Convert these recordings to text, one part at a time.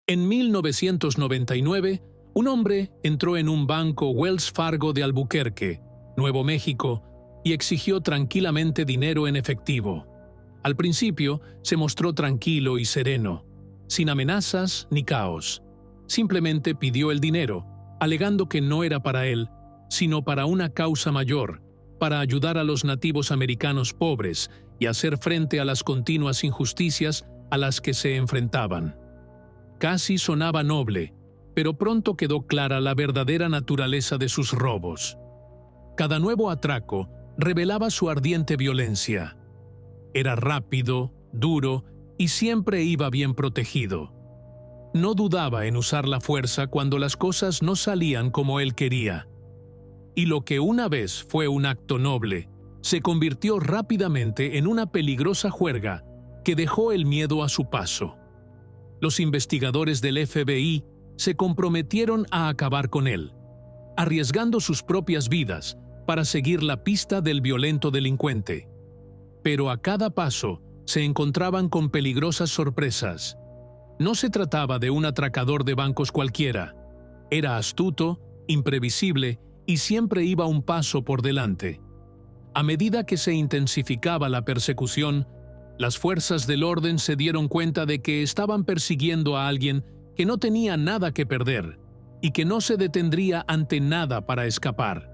En 1999, un hombre entró en un banco Wells Fargo de Albuquerque, Nuevo México, y exigió tranquilamente dinero en efectivo. Al principio, se mostró tranquilo y sereno, sin amenazas ni caos. Simplemente pidió el dinero, alegando que no era para él, sino para una causa mayor, para ayudar a los nativos americanos pobres y hacer frente a las continuas injusticias a las que se enfrentaban. Casi sonaba noble, pero pronto quedó clara la verdadera naturaleza de sus robos. Cada nuevo atraco revelaba su ardiente violencia. Era rápido, duro y siempre iba bien protegido. No dudaba en usar la fuerza cuando las cosas no salían como él quería. Y lo que una vez fue un acto noble, se convirtió rápidamente en una peligrosa juerga que dejó el miedo a su paso. Los investigadores del FBI se comprometieron a acabar con él, arriesgando sus propias vidas para seguir la pista del violento delincuente. Pero a cada paso se encontraban con peligrosas sorpresas. No se trataba de un atracador de bancos cualquiera. Era astuto, imprevisible y siempre iba un paso por delante. A medida que se intensificaba la persecución, las fuerzas del orden se dieron cuenta de que estaban persiguiendo a alguien que no tenía nada que perder y que no se detendría ante nada para escapar.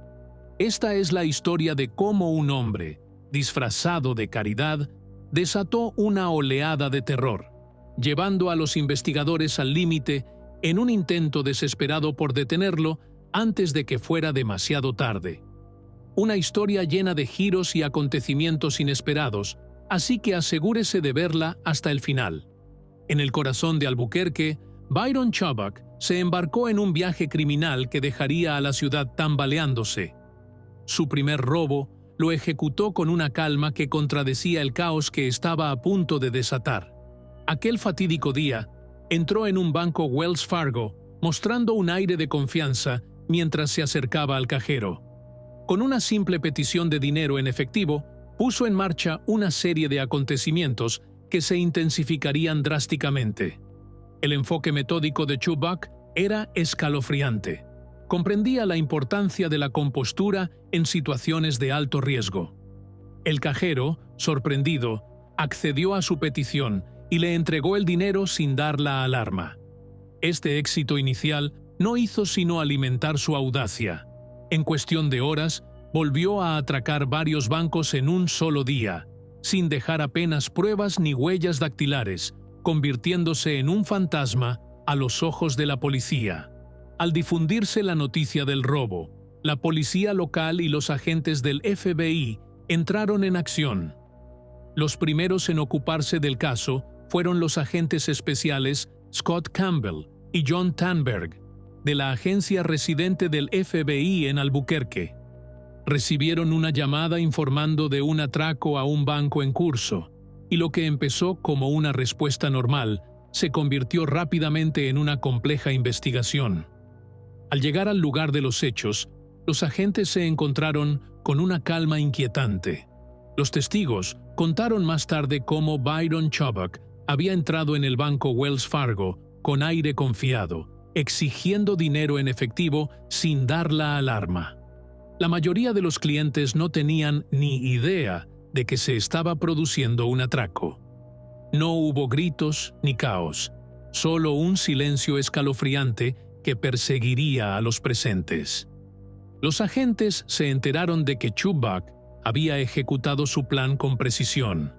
Esta es la historia de cómo un hombre, disfrazado de caridad, desató una oleada de terror, llevando a los investigadores al límite en un intento desesperado por detenerlo antes de que fuera demasiado tarde. Una historia llena de giros y acontecimientos inesperados, así que asegúrese de verla hasta el final. En el corazón de Albuquerque, Byron Chubbuck se embarcó en un viaje criminal que dejaría a la ciudad tambaleándose. Su primer robo lo ejecutó con una calma que contradecía el caos que estaba a punto de desatar. Aquel fatídico día, entró en un banco Wells Fargo, mostrando un aire de confianza mientras se acercaba al cajero. Con una simple petición de dinero en efectivo, puso en marcha una serie de acontecimientos que se intensificarían drásticamente. El enfoque metódico de Chubbuck era escalofriante. Comprendía la importancia de la compostura en situaciones de alto riesgo. El cajero, sorprendido, accedió a su petición y le entregó el dinero sin dar la alarma. Este éxito inicial no hizo sino alimentar su audacia. En cuestión de horas, volvió a atracar varios bancos en un solo día, sin dejar apenas pruebas ni huellas dactilares, convirtiéndose en un fantasma a los ojos de la policía. Al difundirse la noticia del robo, la policía local y los agentes del FBI entraron en acción. Los primeros en ocuparse del caso fueron los agentes especiales Scott Campbell y John Tanberg, de la agencia residente del FBI en Albuquerque. Recibieron una llamada informando de un atraco a un banco en curso, y lo que empezó como una respuesta normal se convirtió rápidamente en una compleja investigación. Al llegar al lugar de los hechos, los agentes se encontraron con una calma inquietante. Los testigos contaron más tarde cómo Byron Chubbuck había entrado en el banco Wells Fargo con aire confiado, exigiendo dinero en efectivo sin dar la alarma. La mayoría de los clientes no tenían ni idea de que se estaba produciendo un atraco. No hubo gritos ni caos, solo un silencio escalofriante que perseguiría a los presentes. Los agentes se enteraron de que Chubbuck había ejecutado su plan con precisión.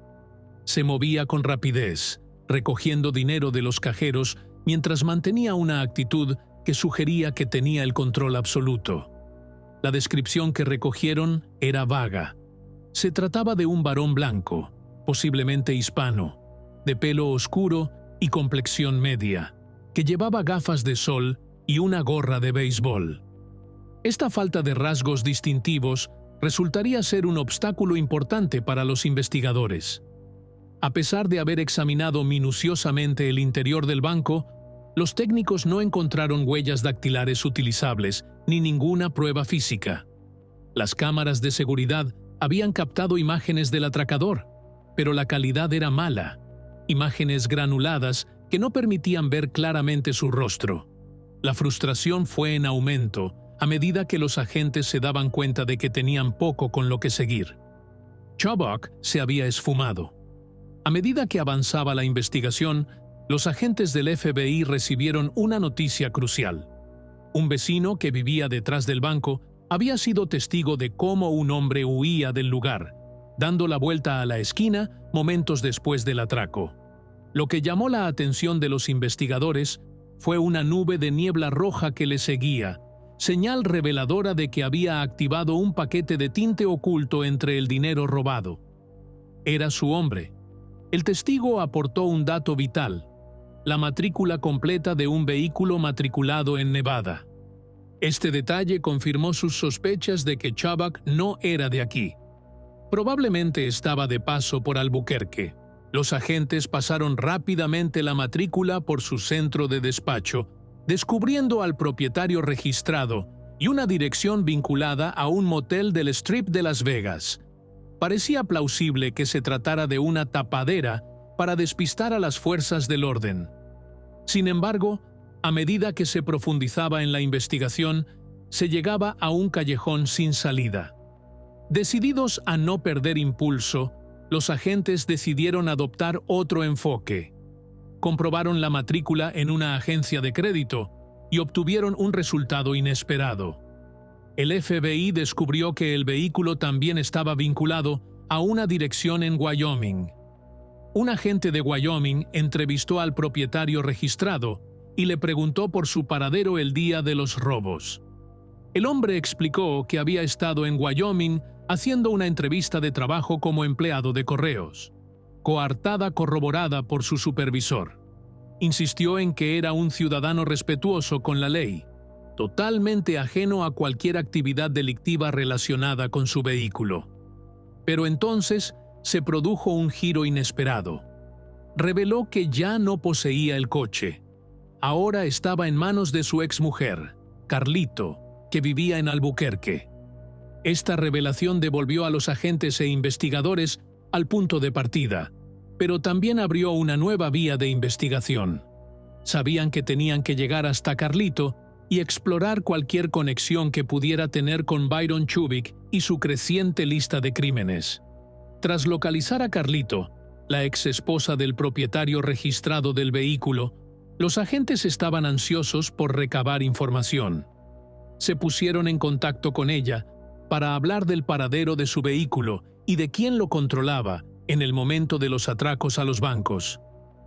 Se movía con rapidez, recogiendo dinero de los cajeros mientras mantenía una actitud que sugería que tenía el control absoluto. La descripción que recogieron era vaga. Se trataba de un varón blanco, posiblemente hispano, de pelo oscuro y complexión media, que llevaba gafas de sol y una gorra de béisbol. Esta falta de rasgos distintivos resultaría ser un obstáculo importante para los investigadores. A pesar de haber examinado minuciosamente el interior del banco, los técnicos no encontraron huellas dactilares utilizables ni ninguna prueba física. Las cámaras de seguridad habían captado imágenes del atracador, pero la calidad era mala, imágenes granuladas que no permitían ver claramente su rostro. La frustración fue en aumento a medida que los agentes se daban cuenta de que tenían poco con lo que seguir. Chubbuck se había esfumado. A medida que avanzaba la investigación, los agentes del FBI recibieron una noticia crucial. Un vecino que vivía detrás del banco había sido testigo de cómo un hombre huía del lugar, dando la vuelta a la esquina momentos después del atraco. Lo que llamó la atención de los investigadores fue una nube de niebla roja que le seguía, señal reveladora de que había activado un paquete de tinte oculto entre el dinero robado. Era su hombre. El testigo aportó un dato vital: la matrícula completa de un vehículo matriculado en Nevada. Este detalle confirmó sus sospechas de que Chubbuck no era de aquí. Probablemente estaba de paso por Albuquerque. Los agentes pasaron rápidamente la matrícula por su centro de despacho, descubriendo al propietario registrado y una dirección vinculada a un motel del Strip de Las Vegas. Parecía plausible que se tratara de una tapadera para despistar a las fuerzas del orden. Sin embargo, a medida que se profundizaba en la investigación, se llegaba a un callejón sin salida. Decididos a no perder impulso, los agentes decidieron adoptar otro enfoque. Comprobaron la matrícula en una agencia de crédito y obtuvieron un resultado inesperado. El FBI descubrió que el vehículo también estaba vinculado a una dirección en Wyoming. Un agente de Wyoming entrevistó al propietario registrado y le preguntó por su paradero el día de los robos. El hombre explicó que había estado en Wyoming haciendo una entrevista de trabajo como empleado de correos, coartada corroborada por su supervisor. Insistió en que era un ciudadano respetuoso con la ley, totalmente ajeno a cualquier actividad delictiva relacionada con su vehículo. Pero entonces se produjo un giro inesperado. Reveló que ya no poseía el coche. Ahora estaba en manos de su exmujer, Carlito, que vivía en Albuquerque. Esta revelación devolvió a los agentes e investigadores al punto de partida, pero también abrió una nueva vía de investigación. Sabían que tenían que llegar hasta Carlito y explorar cualquier conexión que pudiera tener con Byron Chubbuck y su creciente lista de crímenes. Tras localizar a Carlito, la ex esposa del propietario registrado del vehículo, los agentes estaban ansiosos por recabar información. Se pusieron en contacto con ella para hablar del paradero de su vehículo y de quién lo controlaba en el momento de los atracos a los bancos.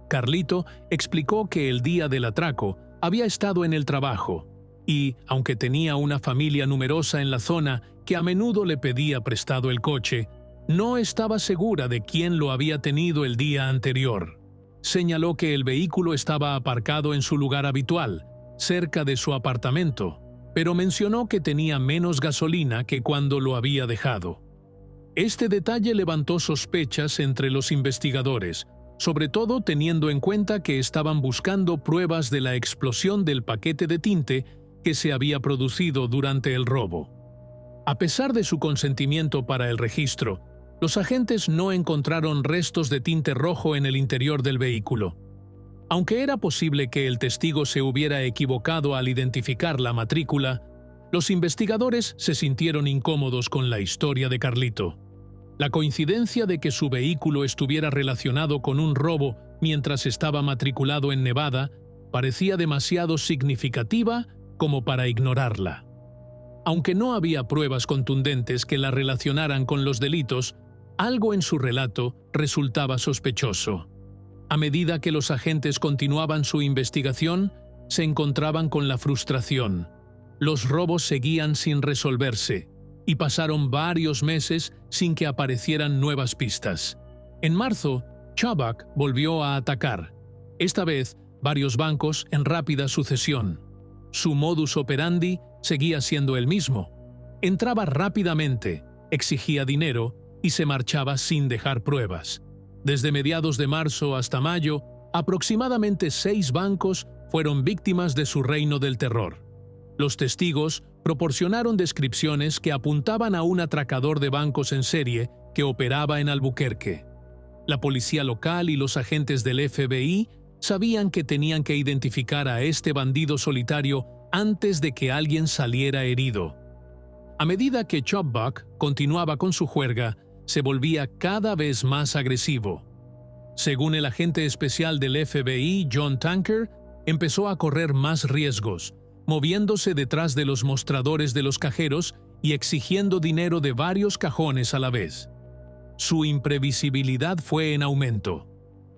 Carlito explicó que el día del atraco había estado en el trabajo y, aunque tenía una familia numerosa en la zona que a menudo le pedía prestado el coche, no estaba segura de quién lo había tenido el día anterior. Señaló que el vehículo estaba aparcado en su lugar habitual, cerca de su apartamento, pero mencionó que tenía menos gasolina que cuando lo había dejado. Este detalle levantó sospechas entre los investigadores, sobre todo teniendo en cuenta que estaban buscando pruebas de la explosión del paquete de tinte que se había producido durante el robo. A pesar de su consentimiento para el registro, los agentes no encontraron restos de tinte rojo en el interior del vehículo. Aunque era posible que el testigo se hubiera equivocado al identificar la matrícula, los investigadores se sintieron incómodos con la historia de Carlito. La coincidencia de que su vehículo estuviera relacionado con un robo mientras estaba matriculado en Nevada parecía demasiado significativa como para ignorarla. Aunque no había pruebas contundentes que la relacionaran con los delitos, algo en su relato resultaba sospechoso. A medida que los agentes continuaban su investigación, se encontraban con la frustración. Los robos seguían sin resolverse, y pasaron varios meses sin que aparecieran nuevas pistas. En marzo, Chubbuck volvió a atacar, esta vez varios bancos en rápida sucesión. Su modus operandi seguía siendo el mismo. Entraba rápidamente, exigía dinero y se marchaba sin dejar pruebas. Desde mediados de marzo hasta mayo, aproximadamente 6 bancos fueron víctimas de su reino del terror. Los testigos proporcionaron descripciones que apuntaban a un atracador de bancos en serie que operaba en Albuquerque. La policía local y los agentes del FBI sabían que tenían que identificar a este bandido solitario antes de que alguien saliera herido. A medida que Chop Buck continuaba con su juerga, se volvía cada vez más agresivo. Según el agente especial del FBI, John Tanker, empezó a correr más riesgos, moviéndose detrás de los mostradores de los cajeros y exigiendo dinero de varios cajones a la vez. Su imprevisibilidad fue en aumento.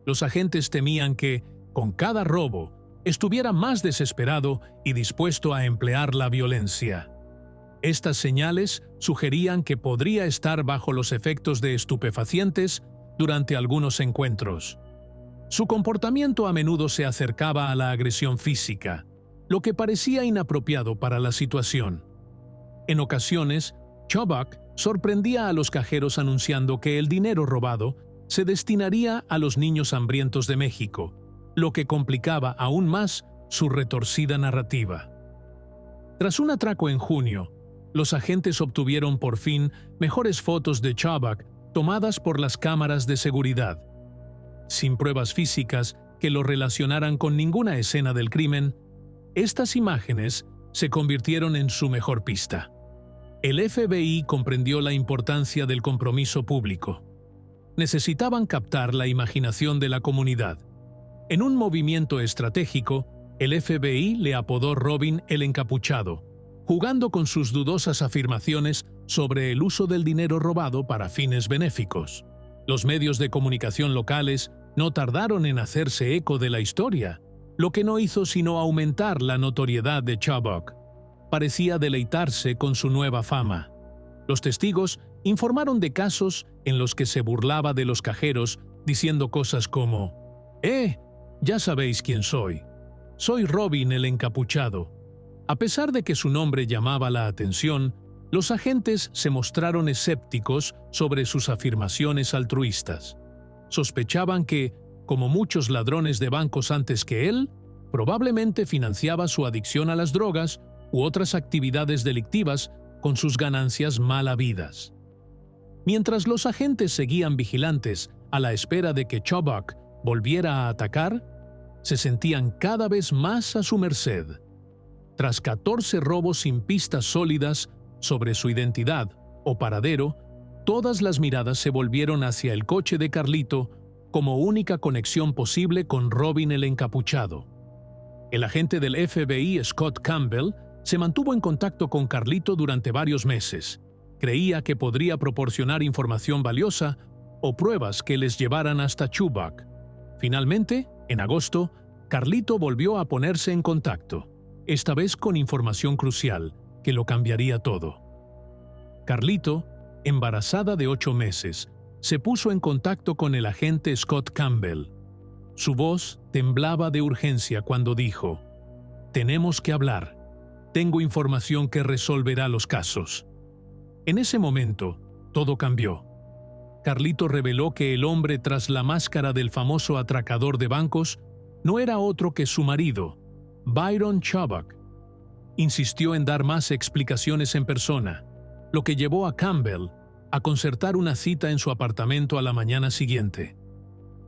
Los agentes temían que, con cada robo, estuviera más desesperado y dispuesto a emplear la violencia. Estas señales sugerían que podría estar bajo los efectos de estupefacientes durante algunos encuentros. Su comportamiento a menudo se acercaba a la agresión física, lo que parecía inapropiado para la situación. En ocasiones, Chop Buck sorprendía a los cajeros anunciando que el dinero robado se destinaría a los niños hambrientos de México, lo que complicaba aún más su retorcida narrativa. Tras un atraco en junio, los agentes obtuvieron por fin mejores fotos de Chop Buck tomadas por las cámaras de seguridad. Sin pruebas físicas que lo relacionaran con ninguna escena del crimen, estas imágenes se convirtieron en su mejor pista. El FBI comprendió la importancia del compromiso público. Necesitaban captar la imaginación de la comunidad. En un movimiento estratégico, el FBI le apodó Robin el Encapuchado, jugando con sus dudosas afirmaciones sobre el uso del dinero robado para fines benéficos. Los medios de comunicación locales no tardaron en hacerse eco de la historia, lo que no hizo sino aumentar la notoriedad de Chop Buck. Parecía deleitarse con su nueva fama. Los testigos informaron de casos en los que se burlaba de los cajeros diciendo cosas como: ya sabéis quién soy. Soy Robin el Encapuchado. A pesar de que su nombre llamaba la atención, los agentes se mostraron escépticos sobre sus afirmaciones altruistas. Sospechaban que, como muchos ladrones de bancos antes que él, probablemente financiaba su adicción a las drogas u otras actividades delictivas con sus ganancias mal habidas. Mientras los agentes seguían vigilantes a la espera de que Chop Buck volviera a atacar, se sentían cada vez más a su merced. Tras 14 robos sin pistas sólidas sobre su identidad o paradero, todas las miradas se volvieron hacia el coche de Carlito como única conexión posible con Robin el Encapuchado. El agente del FBI, Scott Campbell, se mantuvo en contacto con Carlito durante varios meses. Creía que podría proporcionar información valiosa o pruebas que les llevaran hasta Chop Buck. Finalmente, en agosto, Carlito volvió a ponerse en contacto, esta vez con información crucial que lo cambiaría todo. Carlito, embarazada de 8 meses, se puso en contacto con el agente Scott Campbell. Su voz temblaba de urgencia cuando dijo: «Tenemos que hablar. Tengo información que resolverá los casos». En ese momento, todo cambió. Carlito reveló que el hombre tras la máscara del famoso atracador de bancos no era otro que su marido, Byron Chop Buck. Insistió en dar más explicaciones en persona, lo que llevó a Campbell a concertar una cita en su apartamento a la mañana siguiente.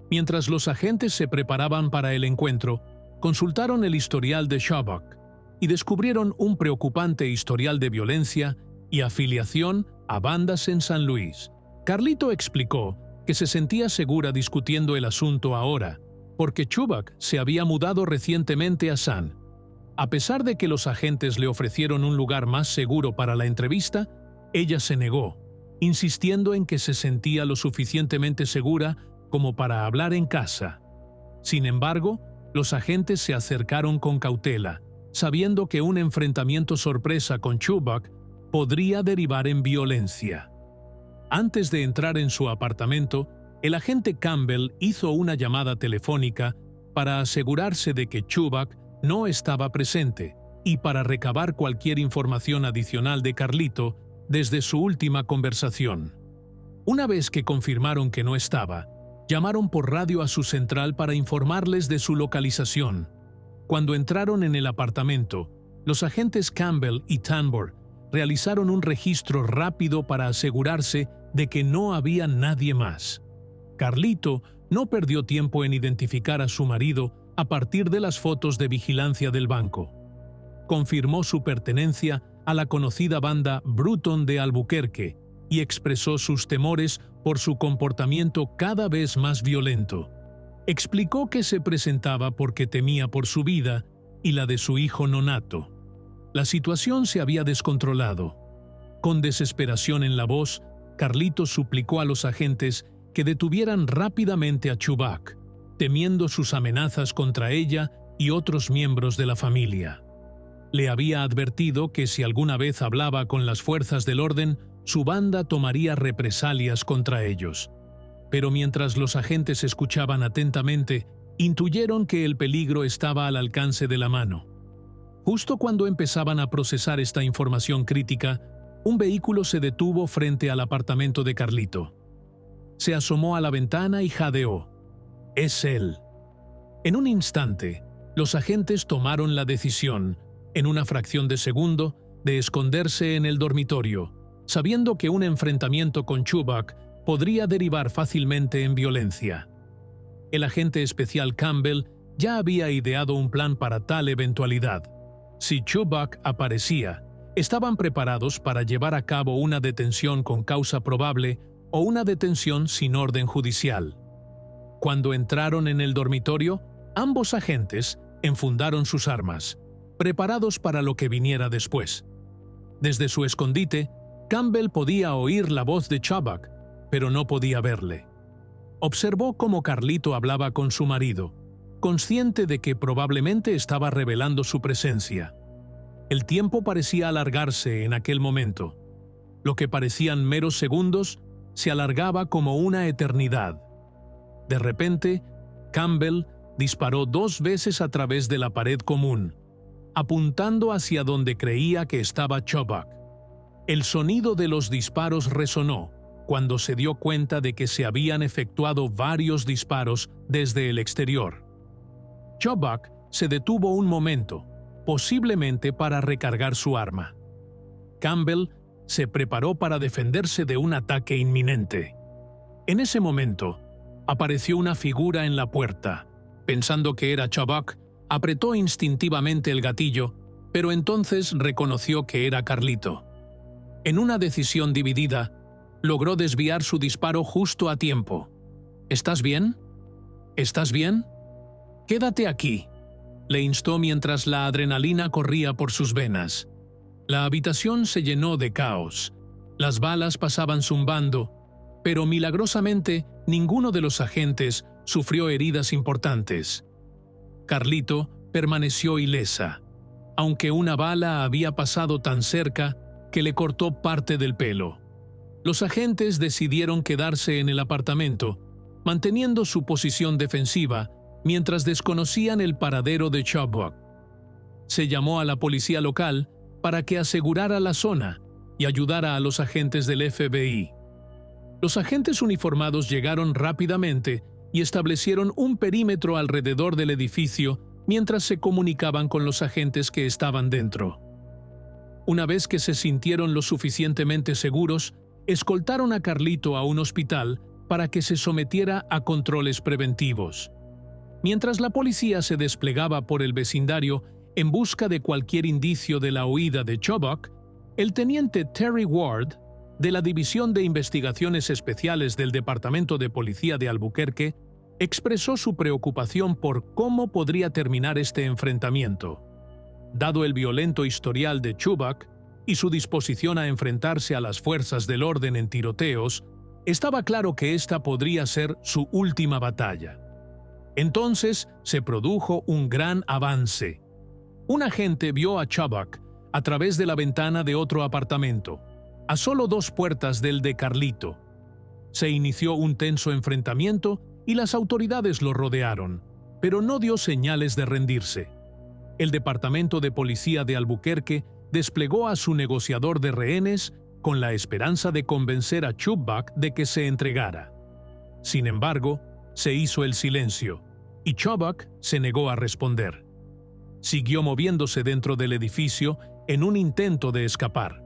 Mientras los agentes se preparaban para el encuentro, consultaron el historial de Chop Buck y descubrieron un preocupante historial de violencia y afiliación a bandas en San Luis. Carlito explicó que se sentía segura discutiendo el asunto ahora, porque Chop Buck se había mudado recientemente a San. A pesar de que los agentes le ofrecieron un lugar más seguro para la entrevista, ella se negó, insistiendo en que se sentía lo suficientemente segura como para hablar en casa. Sin embargo, los agentes se acercaron con cautela, sabiendo que un enfrentamiento sorpresa con Chop Buck podría derivar en violencia. Antes de entrar en su apartamento, el agente Campbell hizo una llamada telefónica para asegurarse de que Chop Buck no estaba presente y para recabar cualquier información adicional de Carlito desde su última conversación. Una vez que confirmaron que no estaba, llamaron por radio a su central para informarles de su localización. Cuando entraron en el apartamento, los agentes Campbell y Tanbor realizaron un registro rápido para asegurarse de que no había nadie más. Carlito no perdió tiempo en identificar a su marido a partir de las fotos de vigilancia del banco. Confirmó su pertenencia a la conocida banda Bruton de Albuquerque y expresó sus temores por su comportamiento cada vez más violento. Explicó que se presentaba porque temía por su vida y la de su hijo nonato. La situación se había descontrolado. Con desesperación en la voz, Carlito suplicó a los agentes que detuvieran rápidamente a Chubak, temiendo sus amenazas contra ella y otros miembros de la familia. Le había advertido que si alguna vez hablaba con las fuerzas del orden, su banda tomaría represalias contra ellos. Pero mientras los agentes escuchaban atentamente, intuyeron que el peligro estaba al alcance de la mano. Justo cuando empezaban a procesar esta información crítica, un vehículo se detuvo frente al apartamento de Carlito. Se asomó a la ventana y jadeó. «Es él». En un instante, los agentes tomaron la decisión, en una fracción de segundo, de esconderse en el dormitorio, sabiendo que un enfrentamiento con Chubak podría derivar fácilmente en violencia. El agente especial Campbell ya había ideado un plan para tal eventualidad. Si Chubak aparecía, estaban preparados para llevar a cabo una detención con causa probable o una detención sin orden judicial. Cuando entraron en el dormitorio, ambos agentes enfundaron sus armas, preparados para lo que viniera después. Desde su escondite, Campbell podía oír la voz de Chubak, pero no podía verle. Observó cómo Carlito hablaba con su marido, consciente de que probablemente estaba revelando su presencia. El tiempo parecía alargarse en aquel momento. Lo que parecían meros segundos se alargaba como una eternidad. De repente, Campbell disparó 2 veces a través de la pared común, apuntando hacia donde creía que estaba Chubak. El sonido de los disparos resonó cuando se dio cuenta de que se habían efectuado varios disparos desde el exterior. Chubak se detuvo un momento, posiblemente para recargar su arma. Campbell se preparó para defenderse de un ataque inminente. En ese momento, apareció una figura en la puerta. Pensando que era Chubak, apretó instintivamente el gatillo, pero entonces reconoció que era Carlito. En una decisión dividida, logró desviar su disparo justo a tiempo. «¿Estás bien? ¿Estás bien? Quédate aquí», le instó mientras la adrenalina corría por sus venas. La habitación se llenó de caos. Las balas pasaban zumbando, pero milagrosamente ninguno de los agentes sufrió heridas importantes. Carlito permaneció ilesa, aunque una bala había pasado tan cerca que le cortó parte del pelo. Los agentes decidieron quedarse en el apartamento, manteniendo su posición defensiva mientras desconocían el paradero de Chubak. Se llamó a la policía local para que asegurara la zona y ayudara a los agentes del FBI. Los agentes uniformados llegaron rápidamente y establecieron un perímetro alrededor del edificio mientras se comunicaban con los agentes que estaban dentro. Una vez que se sintieron lo suficientemente seguros, escoltaron a Carlito a un hospital para que se sometiera a controles preventivos. Mientras la policía se desplegaba por el vecindario en busca de cualquier indicio de la huida de Chubak, el teniente Terry Ward, de la División de Investigaciones Especiales del Departamento de Policía de Albuquerque, expresó su preocupación por cómo podría terminar este enfrentamiento. Dado el violento historial de Chubak y su disposición a enfrentarse a las fuerzas del orden en tiroteos, estaba claro que esta podría ser su última batalla. Entonces se produjo un gran avance. Un agente vio a Chubak a través de la ventana de otro apartamento, a solo 2 puertas del de Carlito. Se inició un tenso enfrentamiento y las autoridades lo rodearon, pero no dio señales de rendirse. El Departamento de Policía de Albuquerque desplegó a su negociador de rehenes con la esperanza de convencer a Chubak de que se entregara. Sin embargo, se hizo el silencio, y Chubak se negó a responder. Siguió moviéndose dentro del edificio en un intento de escapar.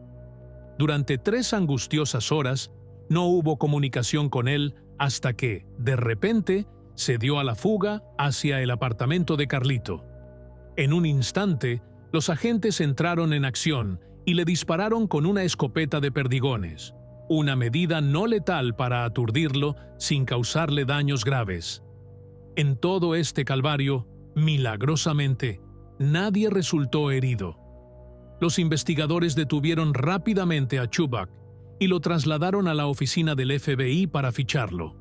Durante 3 angustiosas horas, no hubo comunicación con él hasta que, de repente, se dio a la fuga hacia el apartamento de Carlito. En un instante, los agentes entraron en acción y le dispararon con una escopeta de perdigones, una medida no letal para aturdirlo sin causarle daños graves. En todo este calvario, milagrosamente, nadie resultó herido. Los investigadores detuvieron rápidamente a Chubbuck y lo trasladaron a la oficina del FBI para ficharlo.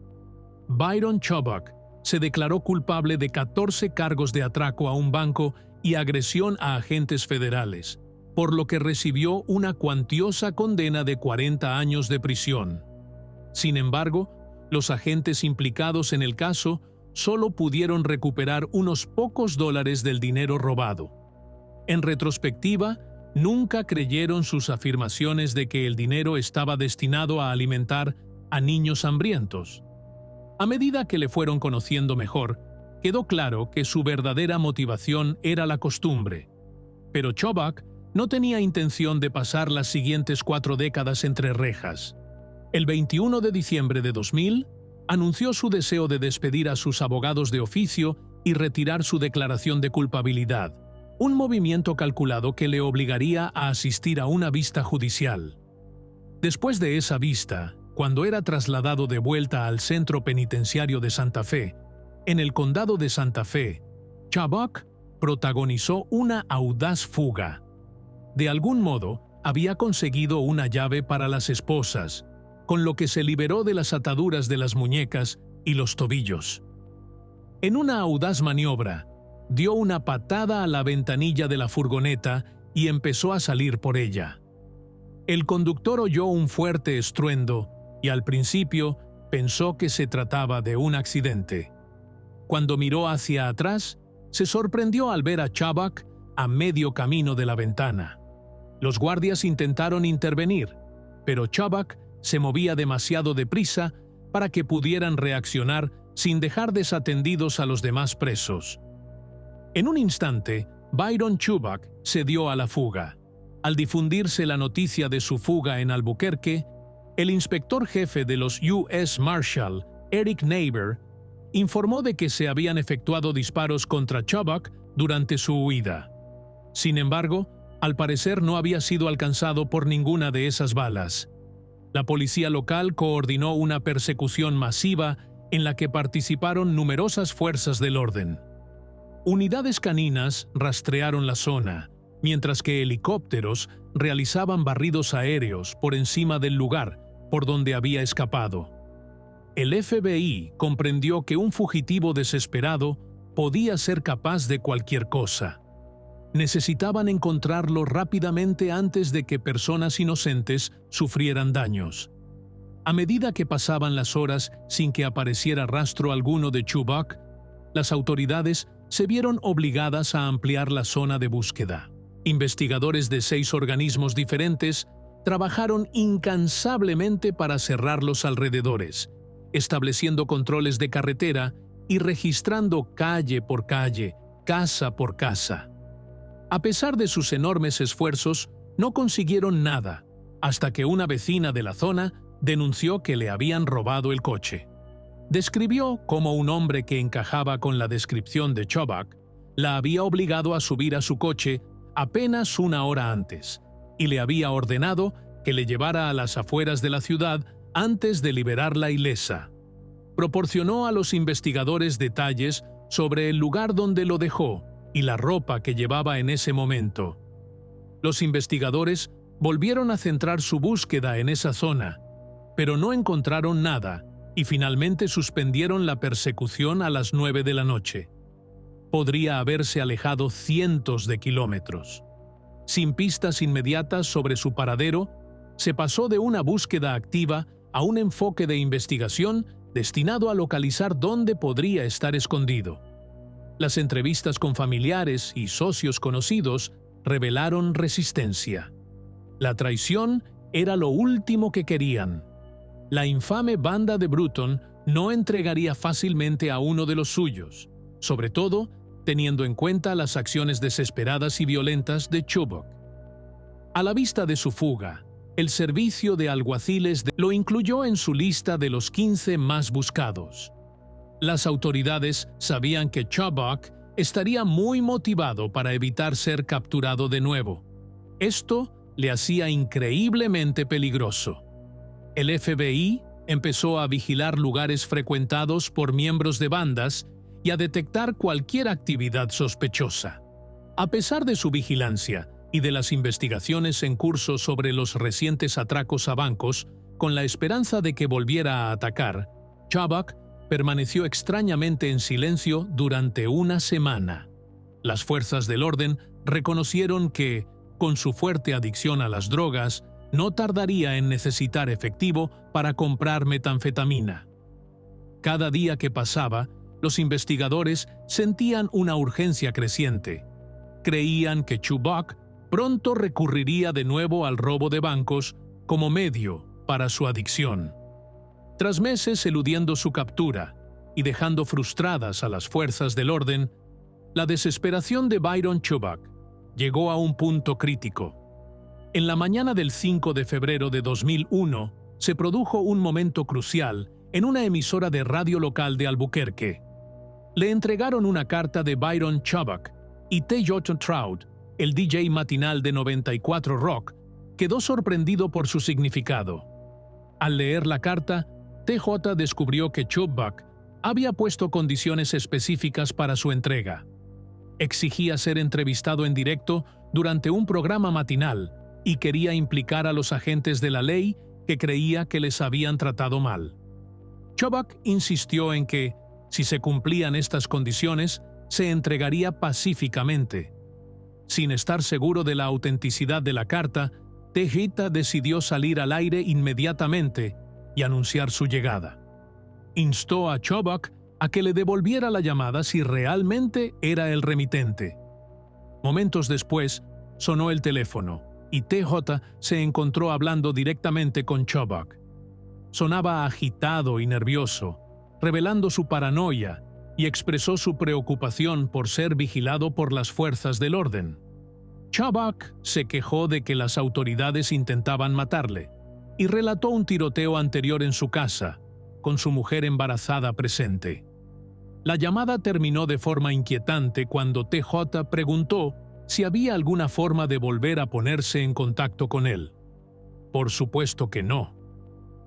Byron Chubbuck se declaró culpable de 14 cargos de atraco a un banco y agresión a agentes federales, por lo que recibió una cuantiosa condena de 40 años de prisión. Sin embargo, los agentes implicados en el caso solo pudieron recuperar unos pocos dólares del dinero robado. En retrospectiva, nunca creyeron sus afirmaciones de que el dinero estaba destinado a alimentar a niños hambrientos. A medida que le fueron conociendo mejor, quedó claro que su verdadera motivación era la costumbre. Pero Chubbuck no tenía intención de pasar las siguientes 4 décadas entre rejas. El 21 de diciembre de 2000, anunció su deseo de despedir a sus abogados de oficio y retirar su declaración de culpabilidad, un movimiento calculado que le obligaría a asistir a una vista judicial. Después de esa vista, cuando era trasladado de vuelta al centro penitenciario de Santa Fe, en el condado de Santa Fe, Chubbuck protagonizó una audaz fuga. De algún modo, había conseguido una llave para las esposas, con lo que se liberó de las ataduras de las muñecas y los tobillos. En una audaz maniobra, dio una patada a la ventanilla de la furgoneta y empezó a salir por ella. El conductor oyó un fuerte estruendo y al principio pensó que se trataba de un accidente. Cuando miró hacia atrás, se sorprendió al ver a Chubbuck a medio camino de la ventana. Los guardias intentaron intervenir, pero Chubbuck se movía demasiado deprisa para que pudieran reaccionar sin dejar desatendidos a los demás presos. En un instante, Byron Chubbuck se dio a la fuga. Al difundirse la noticia de su fuga en Albuquerque, el inspector jefe de los U.S. Marshal, Eric Neighbor, informó de que se habían efectuado disparos contra Chubbuck durante su huida. Sin embargo, al parecer no había sido alcanzado por ninguna de esas balas. La policía local coordinó una persecución masiva en la que participaron numerosas fuerzas del orden. Unidades caninas rastrearon la zona, mientras que helicópteros realizaban barridos aéreos por encima del lugar por donde había escapado. El FBI comprendió que un fugitivo desesperado podía ser capaz de cualquier cosa. Necesitaban encontrarlo rápidamente antes de que personas inocentes sufrieran daños. A medida que pasaban las horas sin que apareciera rastro alguno de Chubbuck, las autoridades se vieron obligadas a ampliar la zona de búsqueda. Investigadores de 6 organismos diferentes trabajaron incansablemente para cerrar los alrededores, estableciendo controles de carretera y registrando calle por calle, casa por casa. A pesar de sus enormes esfuerzos, no consiguieron nada, hasta que una vecina de la zona denunció que le habían robado el coche. Describió cómo un hombre que encajaba con la descripción de Chubbuck la había obligado a subir a su coche apenas una hora antes y le había ordenado que le llevara a las afueras de la ciudad antes de liberarla ilesa. Proporcionó a los investigadores detalles sobre el lugar donde lo dejó y la ropa que llevaba en ese momento. Los investigadores volvieron a centrar su búsqueda en esa zona, pero no encontraron nada y finalmente suspendieron la persecución a las 9 de la noche. Podría haberse alejado cientos de kilómetros. Sin pistas inmediatas sobre su paradero, se pasó de una búsqueda activa a un enfoque de investigación destinado a localizar dónde podría estar escondido. Las entrevistas con familiares y socios conocidos revelaron resistencia. La traición era lo último que querían. La infame banda de Bruton no entregaría fácilmente a uno de los suyos, sobre todo teniendo en cuenta las acciones desesperadas y violentas de Chubbuck. A la vista de su fuga, el servicio de alguaciles lo incluyó en su lista de los 15 más buscados. Las autoridades sabían que Chubbuck estaría muy motivado para evitar ser capturado de nuevo. Esto le hacía increíblemente peligroso. El FBI empezó a vigilar lugares frecuentados por miembros de bandas y a detectar cualquier actividad sospechosa. A pesar de su vigilancia y de las investigaciones en curso sobre los recientes atracos a bancos, con la esperanza de que volviera a atacar, Chubbuck permaneció extrañamente en silencio durante una semana. Las fuerzas del orden reconocieron que, con su fuerte adicción a las drogas, no tardaría en necesitar efectivo para comprar metanfetamina. Cada día que pasaba, los investigadores sentían una urgencia creciente. Creían que Chubbuck pronto recurriría de nuevo al robo de bancos como medio para su adicción. Tras meses eludiendo su captura y dejando frustradas a las fuerzas del orden, la desesperación de Byron Chubbuck llegó a un punto crítico. En la mañana del 5 de febrero de 2001, se produjo un momento crucial en una emisora de radio local de Albuquerque. Le entregaron una carta de Byron Chubbuck y T.J. Trout, el DJ matinal de 94 Rock, quedó sorprendido por su significado. Al leer la carta, T.J. descubrió que Chubbuck había puesto condiciones específicas para su entrega. Exigía ser entrevistado en directo durante un programa matinal y quería implicar a los agentes de la ley que creía que les habían tratado mal. Chubbuck insistió en que, si se cumplían estas condiciones, se entregaría pacíficamente. Sin estar seguro de la autenticidad de la carta, T.J. decidió salir al aire inmediatamente y anunciar su llegada. Instó a Chubbuck a que le devolviera la llamada si realmente era el remitente. Momentos después, sonó el teléfono y T.J. se encontró hablando directamente con Chubbuck. Sonaba agitado y nervioso, revelando su paranoia, y expresó su preocupación por ser vigilado por las fuerzas del orden. Chubbuck se quejó de que las autoridades intentaban matarle y relató un tiroteo anterior en su casa, con su mujer embarazada presente. La llamada terminó de forma inquietante cuando T.J. preguntó si había alguna forma de volver a ponerse en contacto con él. Por supuesto que no.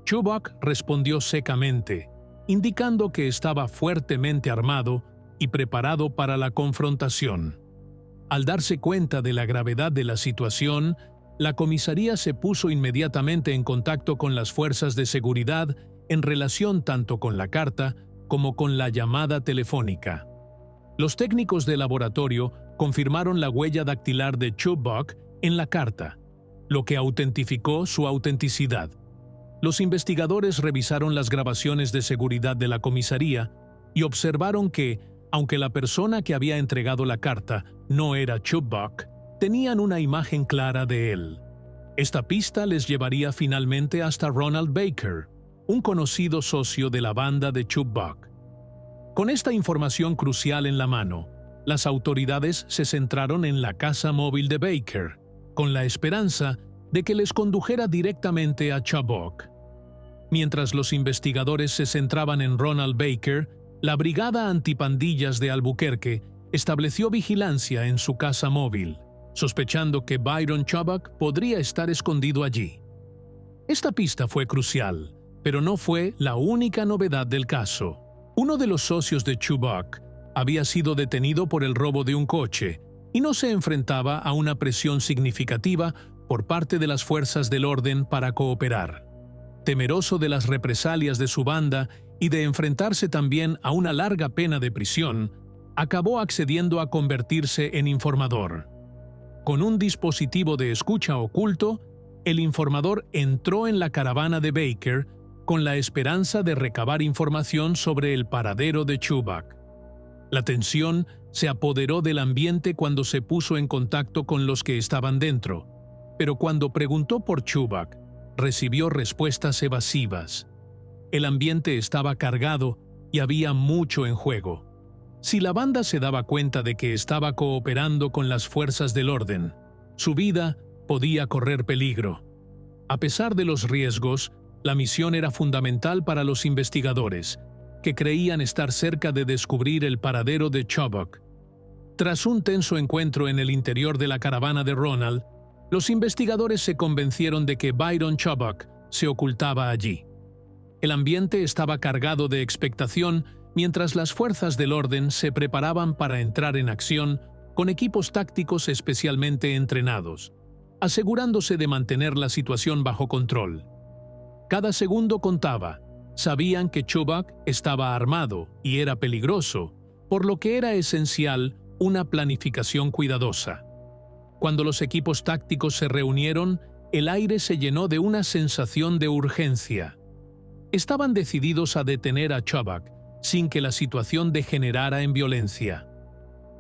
Chubbuck respondió secamente, indicando que estaba fuertemente armado y preparado para la confrontación. Al darse cuenta de la gravedad de la situación, la comisaría se puso inmediatamente en contacto con las fuerzas de seguridad en relación tanto con la carta como con la llamada telefónica. Los técnicos de laboratorio confirmaron la huella dactilar de Chubbuck en la carta, lo que autentificó su autenticidad. Los investigadores revisaron las grabaciones de seguridad de la comisaría y observaron que, aunque la persona que había entregado la carta no era Chubbuck, tenían una imagen clara de él. Esta pista les llevaría finalmente hasta Ronald Baker, un conocido socio de la banda de Chubbuck. Con esta información crucial en la mano, las autoridades se centraron en la casa móvil de Baker, con la esperanza de que les condujera directamente a Chubbuck. Mientras los investigadores se centraban en Ronald Baker, la Brigada Antipandillas de Albuquerque estableció vigilancia en su casa móvil, sospechando que Byron Chubbuck podría estar escondido allí. Esta pista fue crucial, pero no fue la única novedad del caso. Uno de los socios de Chubbuck había sido detenido por el robo de un coche y no se enfrentaba a una presión significativa por parte de las fuerzas del orden para cooperar. Temeroso de las represalias de su banda y de enfrentarse también a una larga pena de prisión, acabó accediendo a convertirse en informador. Con un dispositivo de escucha oculto, el informador entró en la caravana de Baker con la esperanza de recabar información sobre el paradero de Chubbuck. La tensión se apoderó del ambiente cuando se puso en contacto con los que estaban dentro, pero cuando preguntó por Chubbuck, recibió respuestas evasivas. El ambiente estaba cargado y había mucho en juego. Si la banda se daba cuenta de que estaba cooperando con las fuerzas del orden, su vida podía correr peligro. A pesar de los riesgos, la misión era fundamental para los investigadores, que creían estar cerca de descubrir el paradero de Chubbuck. Tras un tenso encuentro en el interior de la caravana de Ronald, los investigadores se convencieron de que Byron Chubbuck se ocultaba allí. El ambiente estaba cargado de expectación mientras las fuerzas del orden se preparaban para entrar en acción con equipos tácticos especialmente entrenados, asegurándose de mantener la situación bajo control. Cada segundo contaba. Sabían que Chubbuck estaba armado y era peligroso, por lo que era esencial una planificación cuidadosa. Cuando los equipos tácticos se reunieron, el aire se llenó de una sensación de urgencia. Estaban decididos a detener a Chubbuck sin que la situación degenerara en violencia.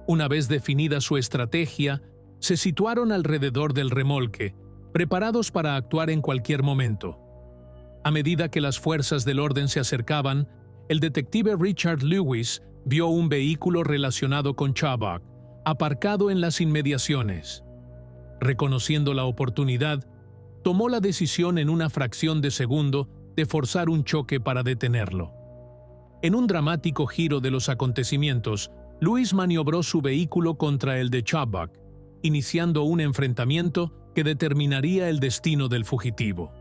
Una vez definida su estrategia, se situaron alrededor del remolque, preparados para actuar en cualquier momento. A medida que las fuerzas del orden se acercaban, el detective Richard Lewis vio un vehículo relacionado con Chubbuck, aparcado en las inmediaciones. Reconociendo la oportunidad, tomó la decisión en una fracción de segundo de forzar un choque para detenerlo. En un dramático giro de los acontecimientos, Lewis maniobró su vehículo contra el de Chubbuck, iniciando un enfrentamiento que determinaría el destino del fugitivo.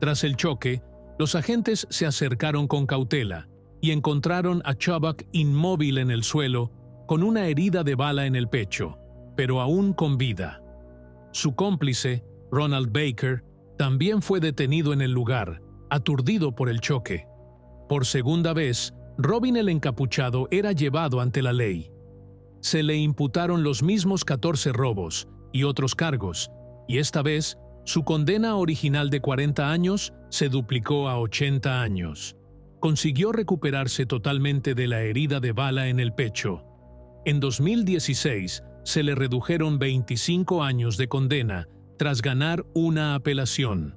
Tras el choque, los agentes se acercaron con cautela y encontraron a Chubbuck inmóvil en el suelo, con una herida de bala en el pecho, pero aún con vida. Su cómplice, Ronald Baker, también fue detenido en el lugar, aturdido por el choque. Por segunda vez, Robin el Encapuchado era llevado ante la ley. Se le imputaron los mismos 14 robos y otros cargos, y esta vez, su condena original de 40 años se duplicó a 80 años. Consiguió recuperarse totalmente de la herida de bala en el pecho. En 2016, se le redujeron 25 años de condena tras ganar una apelación.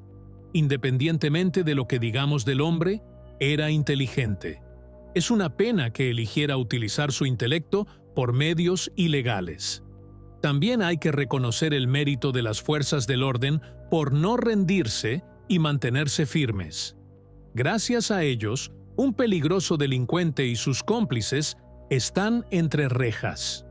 Independientemente de lo que digamos del hombre, era inteligente. Es una pena que eligiera utilizar su intelecto por medios ilegales. También hay que reconocer el mérito de las fuerzas del orden por no rendirse y mantenerse firmes. Gracias a ellos, un peligroso delincuente y sus cómplices están entre rejas.